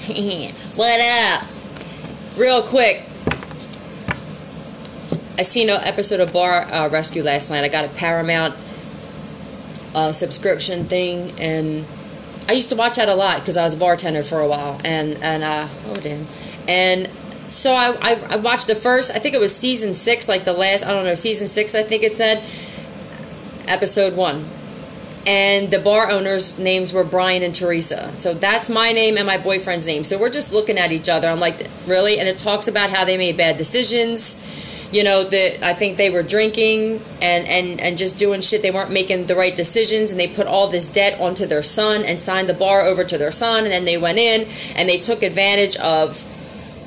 What up? Real quick, I seen an episode of Bar Rescue last night. I got a Paramount subscription thing, and I used to watch that a lot because I was a bartender for a while. And so I watched the first, I think it was season 6, like the last, I don't know, season 6, I think it said, episode 1. And the bar owners' names were Brian and Teresa. So that's my name and my boyfriend's name. So we're just looking at each other. I'm like, really? And it talks about how they made bad decisions. You know, I think they were drinking and just doing shit. They weren't making the right decisions. And they put all this debt onto their son and signed the bar over to their son. And then they went in and they took advantage of,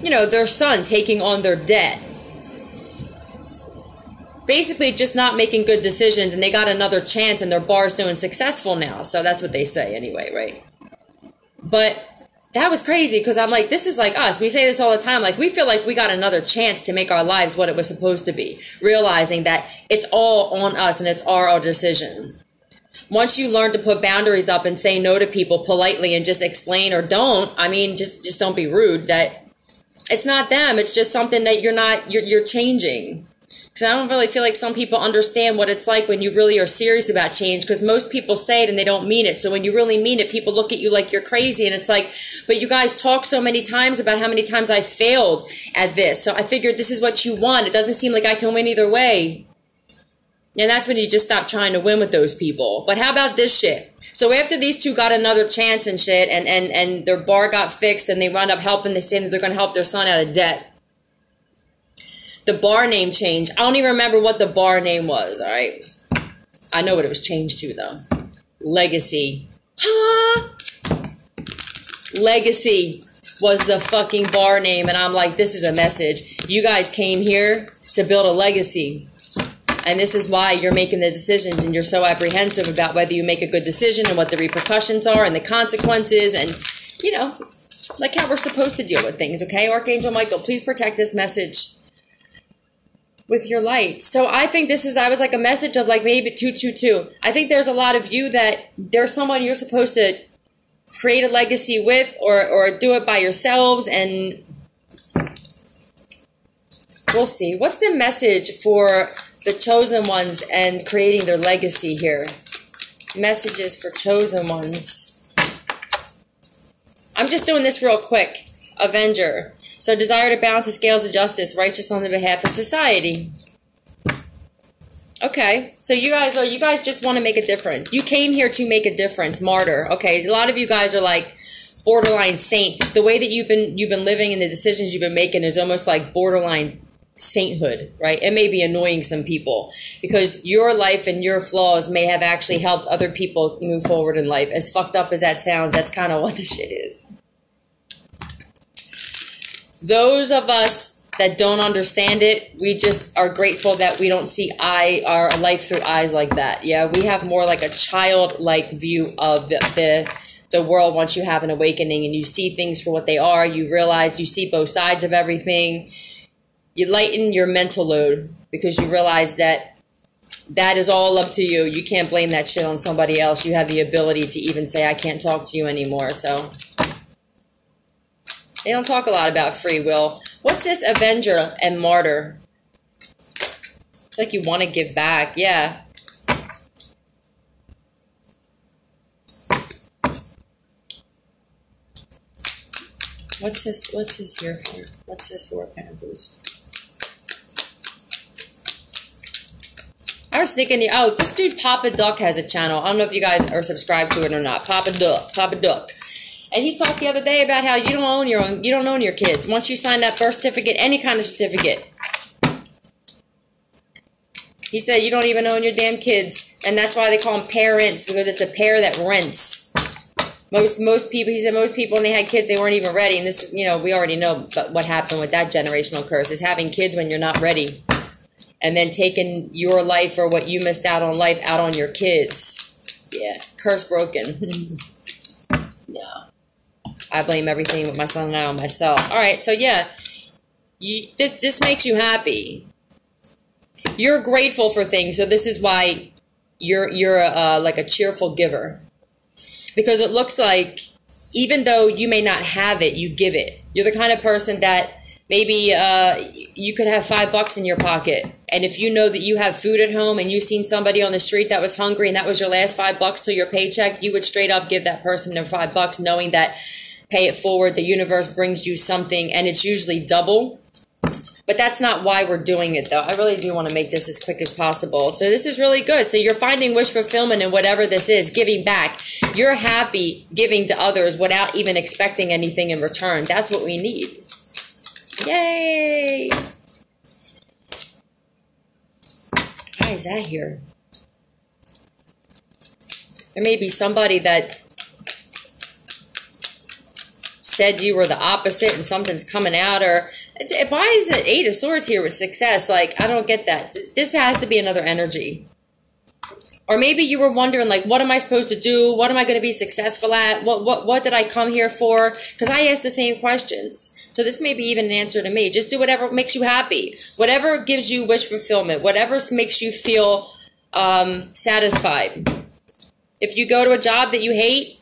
you know, their son taking on their debt. Basically just not making good decisions, and they got another chance, and their bar's doing successful now. So that's what they say anyway, right? But that was crazy, because I'm like, this is like us. We say this all the time. Like, we feel like we got another chance to make our lives what it was supposed to be, realizing that it's all on us and it's our decision. Once you learn to put boundaries up and say no to people politely and just explain, or don't, I mean, just don't be rude, that it's not them. It's just something that you're changing. Because I don't really feel like some people understand what it's like when you really are serious about change, because most people say it and they don't mean it. So when you really mean it, people look at you like you're crazy. And it's like, but you guys talk so many times about how many times I failed at this. So I figured this is what you want. It doesn't seem like I can win either way. And that's when you just stop trying to win with those people. But how about this shit? So after these two got another chance and shit, and their bar got fixed, and they wound up helping, they say that they're going to help their son out of debt. The bar name changed. I don't even remember what the bar name was, all right? I know what it was changed to, though. Legacy. Huh? Legacy was the fucking bar name, and I'm like, this is a message. You guys came here to build a legacy, and this is why you're making the decisions, and you're so apprehensive about whether you make a good decision and what the repercussions are and the consequences, and, you know, like how we're supposed to deal with things, okay? Archangel Michael, please protect this message with your light. So I think that was like a message of like maybe 222. I think there's a lot of you that there's someone you're supposed to create a legacy with, or do it by yourselves, and we'll see. What's the message for the chosen ones and creating their legacy here? Messages for chosen ones. I'm just doing this real quick. Avenger. So desire to balance the scales of justice, righteous on the behalf of society. Okay, so you guys just want to make a difference. You came here to make a difference. Martyr. Okay, a lot of you guys are like borderline saint. The way that you've been living and the decisions you've been making is almost like borderline sainthood, right? It may be annoying some people because your life and your flaws may have actually helped other people move forward in life. As fucked up as that sounds, that's kind of what the shit is. Those of us that don't understand it, we just are grateful that we don't see our life through eyes like that. Yeah, we have more like a childlike view of the world once you have an awakening and you see things for what they are. You realize you see both sides of everything. You lighten your mental load because you realize that is all up to you. You can't blame that shit on somebody else. You have the ability to even say, I can't talk to you anymore. So they don't talk a lot about free will. What's this Avenger and Martyr? It's like you want to give back. Yeah. What's this here for? What's this for, Pentacles? I was thinking, oh, this dude Papa Duck has a channel. I don't know if you guys are subscribed to it or not. Papa Duck. And he talked the other day about how you don't own your kids. Once you sign that birth certificate, any kind of certificate, he said you don't even own your damn kids, and that's why they call them parents, because it's a pair that rents. Most people, he said, most people when they had kids, they weren't even ready. And this is, you know, we already know what happened with that generational curse is having kids when you're not ready, and then taking your life or what you missed out on your kids. Yeah, curse broken. Yeah. I blame everything with my son and I on myself. All right, so yeah, this makes you happy. You're grateful for things, so this is why you're like a cheerful giver, because it looks like even though you may not have it, you give it. You're the kind of person that maybe you could have $5 in your pocket. And if you know that you have food at home and you've seen somebody on the street that was hungry and that was your last $5 till your paycheck, you would straight up give that person their $5, knowing that pay it forward, the universe brings you something, and it's usually double. But that's not why we're doing it, though. I really do want to make this as quick as possible. So this is really good. So you're finding wish fulfillment in whatever this is, giving back. You're happy giving to others without even expecting anything in return. That's what we need. Yay! Why is that here? There may be somebody that said you were the opposite and something's coming out, or why is the 8 of Swords here with success? Like, I don't get that. This has to be another energy. Or maybe you were wondering, like, what am I supposed to do? What am I going to be successful at? What did I come here for? Because I asked the same questions. So this may be even an answer to me. Just do whatever makes you happy. Whatever gives you wish fulfillment. Whatever makes you feel satisfied. If you go to a job that you hate,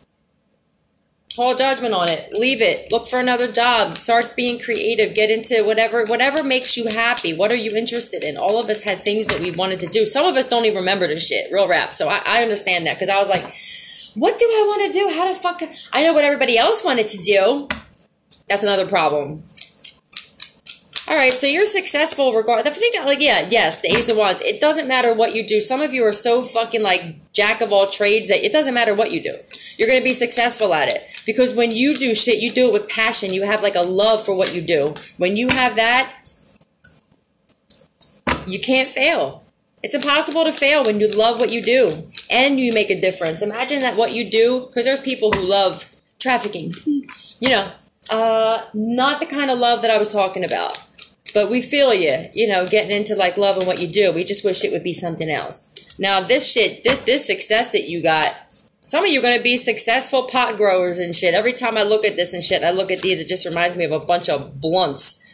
call judgment on it. Leave it. Look for another job. Start being creative. Get into whatever makes you happy. What are you interested in? All of us had things that we wanted to do. Some of us don't even remember this shit. Real rap. So I understand that, because I was like, what do I want to do? How the fuck? I know what everybody else wanted to do. That's another problem. All right, so you're successful regardless. I think, like, yeah, yes, the Ace of Wands. It doesn't matter what you do. Some of you are so fucking like jack of all trades that it doesn't matter what you do. You're going to be successful at it. Because when you do shit, you do it with passion. You have like a love for what you do. When you have that, you can't fail. It's impossible to fail when you love what you do and you make a difference. Imagine that what you do, because there's people who love trafficking. You know, not the kind of love that I was talking about. But we feel you, you know, getting into like loving what you do. We just wish it would be something else. Now this shit, this success that you got, some of you are going to be successful pot growers and shit. Every time I look at this and shit, I look at these, it just reminds me of a bunch of blunts.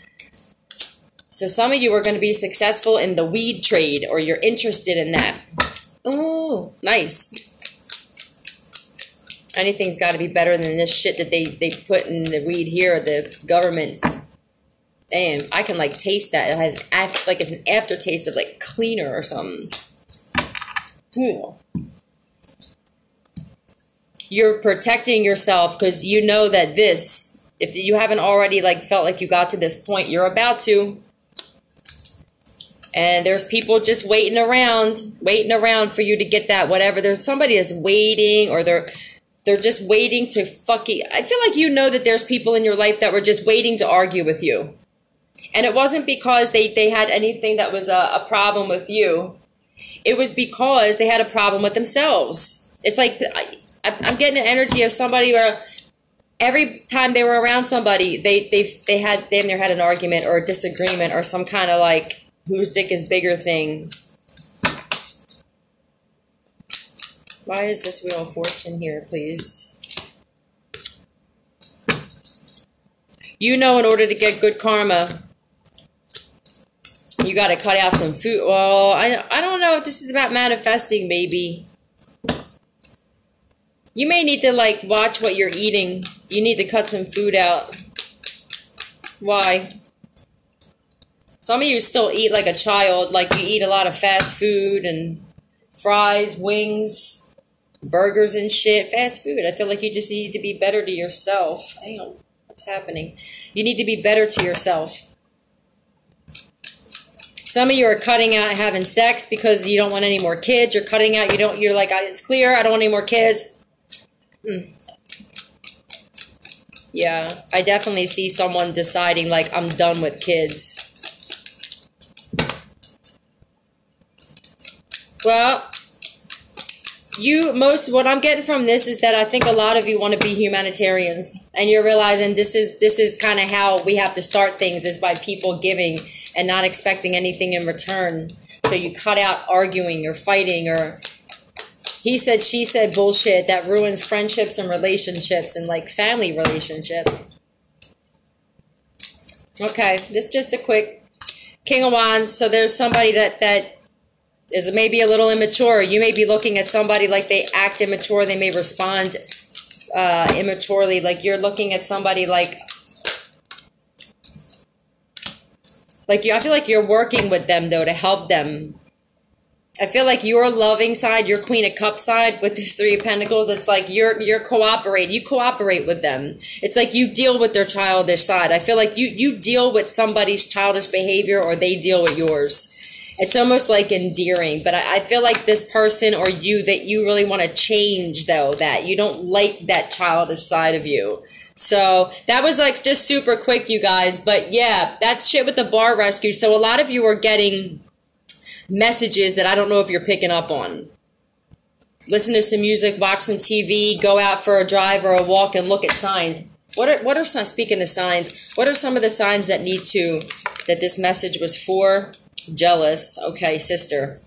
So some of you are going to be successful in the weed trade, or you're interested in that. Ooh, nice. Anything's got to be better than this shit that they put in the weed here, the government. Damn, I can like taste that. It has like it's an aftertaste of like cleaner or something. You're protecting yourself because you know that this, if you haven't already like felt like you got to this point, you're about to. And there's people just waiting around for you to get that whatever. There's somebody that's waiting, or they're just waiting to fucking. I feel like you know that there's people in your life that were just waiting to argue with you. And it wasn't because they had anything that was a problem with you. It was because they had a problem with themselves. It's like, I'm getting an energy of somebody where every time they were around somebody, they had an argument or a disagreement or some kind of like, whose dick is bigger thing. Why is this Wheel of Fortune here, please? You know, in order to get good karma, you got to cut out some food. Well, I don't know if this is about manifesting, maybe. You may need to, like, watch what you're eating. You need to cut some food out. Why? Some of you still eat like a child. Like, you eat a lot of fast food and fries, wings, burgers and shit. Fast food. I feel like you just need to be better to yourself. Damn, what's happening? You need to be better to yourself. Some of you are cutting out having sex because you don't want any more kids. You're cutting out, you're like, it's clear, I don't want any more kids. Yeah, I definitely see someone deciding, like, I'm done with kids. Well, what I'm getting from this is that I think a lot of you want to be humanitarians. And you're realizing this is kind of how we have to start things, is by people giving and not expecting anything in return. So you cut out arguing or fighting or he said, she said bullshit that ruins friendships and relationships and like family relationships. Okay, this is just a quick King of Wands. So there's somebody that is maybe a little immature. You may be looking at somebody like they act immature. They may respond immaturely. Like you're looking at somebody like you. I feel like you're working with them though to help them. I feel like your loving side, your Queen of Cups side with this Three of Pentacles, it's like you cooperate with them. It's like you deal with their childish side. I feel like you deal with somebody's childish behavior or they deal with yours. It's almost like endearing, but I feel like this person or you that you really want to change though, that you don't like that childish side of you. So that was like just super quick, you guys. But yeah, that shit with the bar rescue. So a lot of you are getting messages that I don't know if you're picking up on. Listen to some music, watch some TV, go out for a drive or a walk and look at signs. What are some, speaking of signs, what are some of the signs that that this message was for? Jealous. Okay, sister.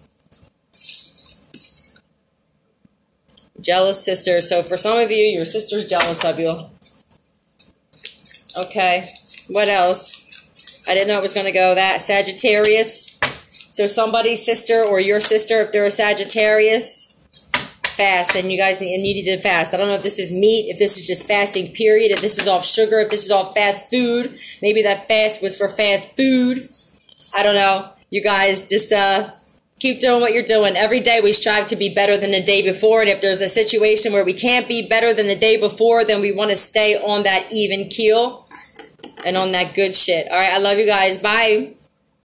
Jealous sister. So for some of you, your sister's jealous of you. Okay. What else? I didn't know it was going to go that. Sagittarius. So somebody's sister or your sister, if they're a Sagittarius, fast. And you guys needed to fast. I don't know if this is meat, if this is just fasting, period, if this is off sugar, if this is off fast food. Maybe that fast was for fast food. I don't know. You guys just keep doing what you're doing. Every day we strive to be better than the day before. And if there's a situation where we can't be better than the day before, then we want to stay on that even keel and on that good shit. All right. I love you guys. Bye.